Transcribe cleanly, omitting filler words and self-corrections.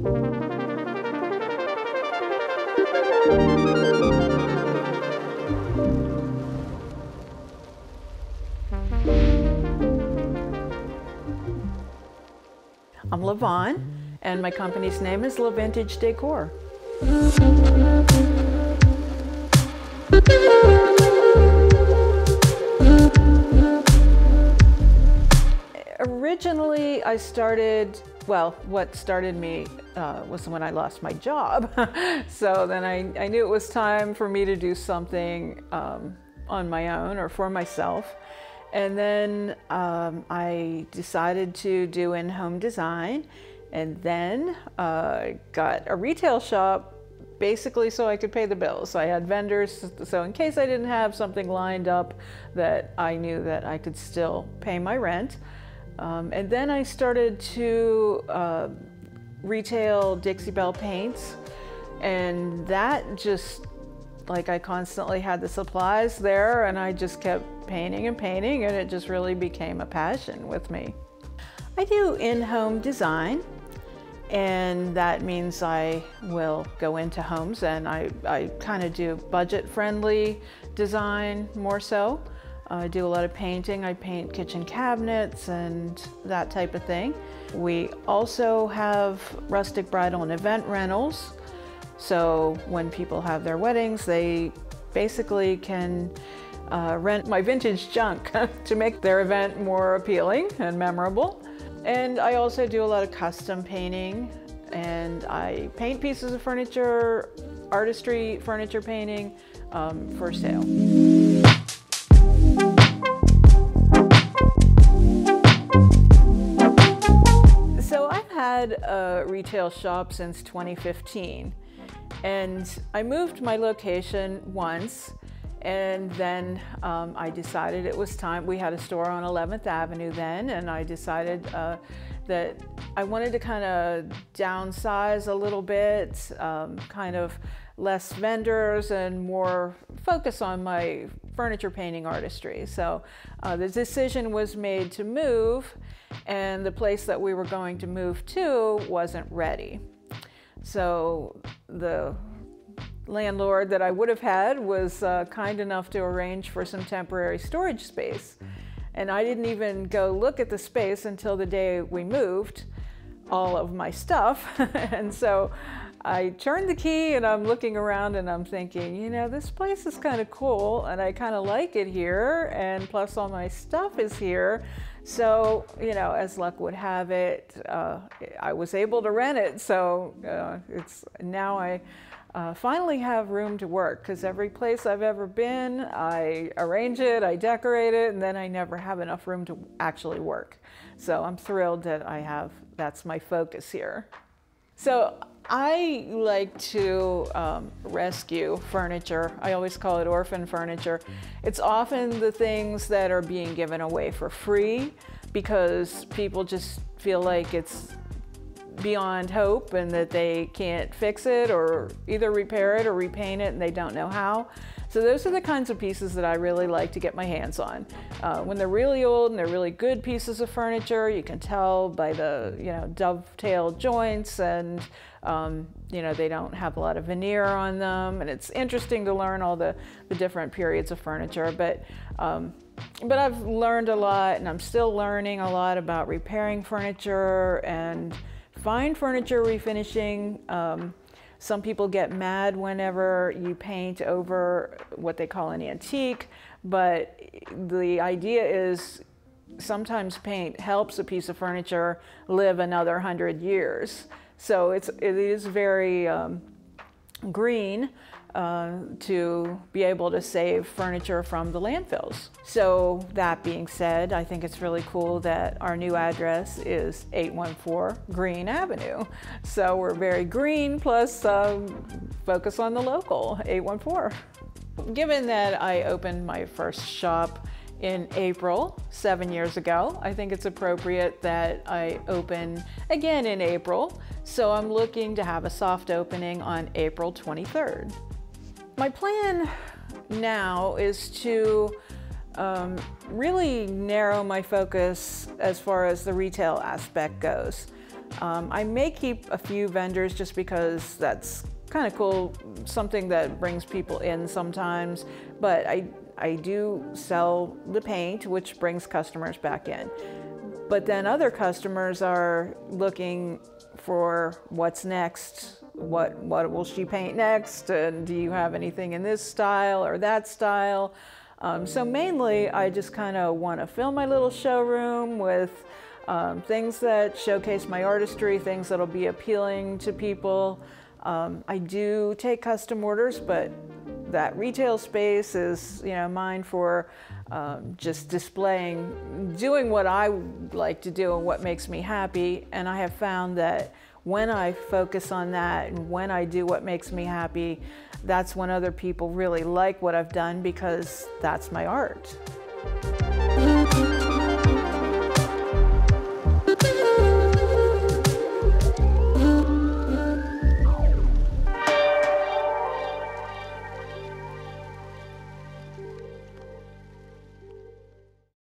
I'm LaVon, and my company's name is LaVintage Decor. Originally, I started, well, what started me was when I lost my job. So then I knew it was time for me to do something on my own or for myself. And then I decided to do in-home design, and then got a retail shop basically so I could pay the bills. So I had vendors, so in case I didn't have something lined up that I knew that I could still pay my rent. And then I started to retail Dixie Belle paints, and that just, like, I constantly had the supplies there, and I just kept painting and painting, and it just really became a passion with me. I do in-home design, and that means I will go into homes, and I kind of do budget-friendly design more so. I do a lot of painting. I paint kitchen cabinets and that type of thing. We also have rustic bridal and event rentals. So when people have their weddings, they basically can rent my vintage junk to make their event more appealing and memorable. And I also do a lot of custom painting, and I paint pieces of furniture, artistry furniture painting for sale. So I've had a retail shop since 2015. And I moved my location once, and then I decided it was time. We had a store on 11th Avenue then, and I decided that I wanted to kind of downsize a little bit, kind of less vendors and more focus on my furniture painting artistry. So the decision was made to move, and the place that we were going to move to wasn't ready. So the landlord that I would have had was kind enough to arrange for some temporary storage space. And I didn't even go look at the space until the day we moved all of my stuff. And so I turned the key, and I'm looking around, and I'm thinking, you know, this place is kind of cool, and I kind of like it here, and plus all my stuff is here. So, you know, as luck would have it, I was able to rent it. So now I finally have room to work, because every place I've ever been, I arrange it, I decorate it, and then I never have enough room to actually work. So I'm thrilled that that's my focus here. So I like to rescue furniture. I always call it orphan furniture. It's often the things that are being given away for free because people just feel like it's beyond hope and that they can't fix it or either repair it or repaint it, and they don't know how. So those are the kinds of pieces that I really like to get my hands on. When they're really old and they're really good pieces of furniture, you can tell by the, you know, dovetailed joints, and you know, they don't have a lot of veneer on them, and it's interesting to learn all the different periods of furniture. But I've learned a lot, and I'm still learning a lot about repairing furniture and fine furniture refinishing. Some people get mad whenever you paint over what they call an antique, but the idea is sometimes paint helps a piece of furniture live another 100 years. So it is very green to be able to save furniture from the landfills. So that being said, I think it's really cool that our new address is 814 Green Avenue. So we're very green, plus focus on the local, 814. Given that I opened my first shop in April 7 years ago, I think it's appropriate that I open again in April. So I'm looking to have a soft opening on April 23rd. My plan now is to really narrow my focus as far as the retail aspect goes. I may keep a few vendors just because that's kind of cool, something that brings people in sometimes, but I do sell the paint, which brings customers back in. But then other customers are looking for what's next, what will she paint next, and do you have anything in this style or that style? So mainly I just kind of want to fill my little showroom with things that showcase my artistry, things that'll be appealing to people. I do take custom orders, but that retail space is, mine for just displaying, doing what I like to do and what makes me happy. And I have found that when I focus on that and when I do what makes me happy, that's when other people really like what I've done, because that's my art.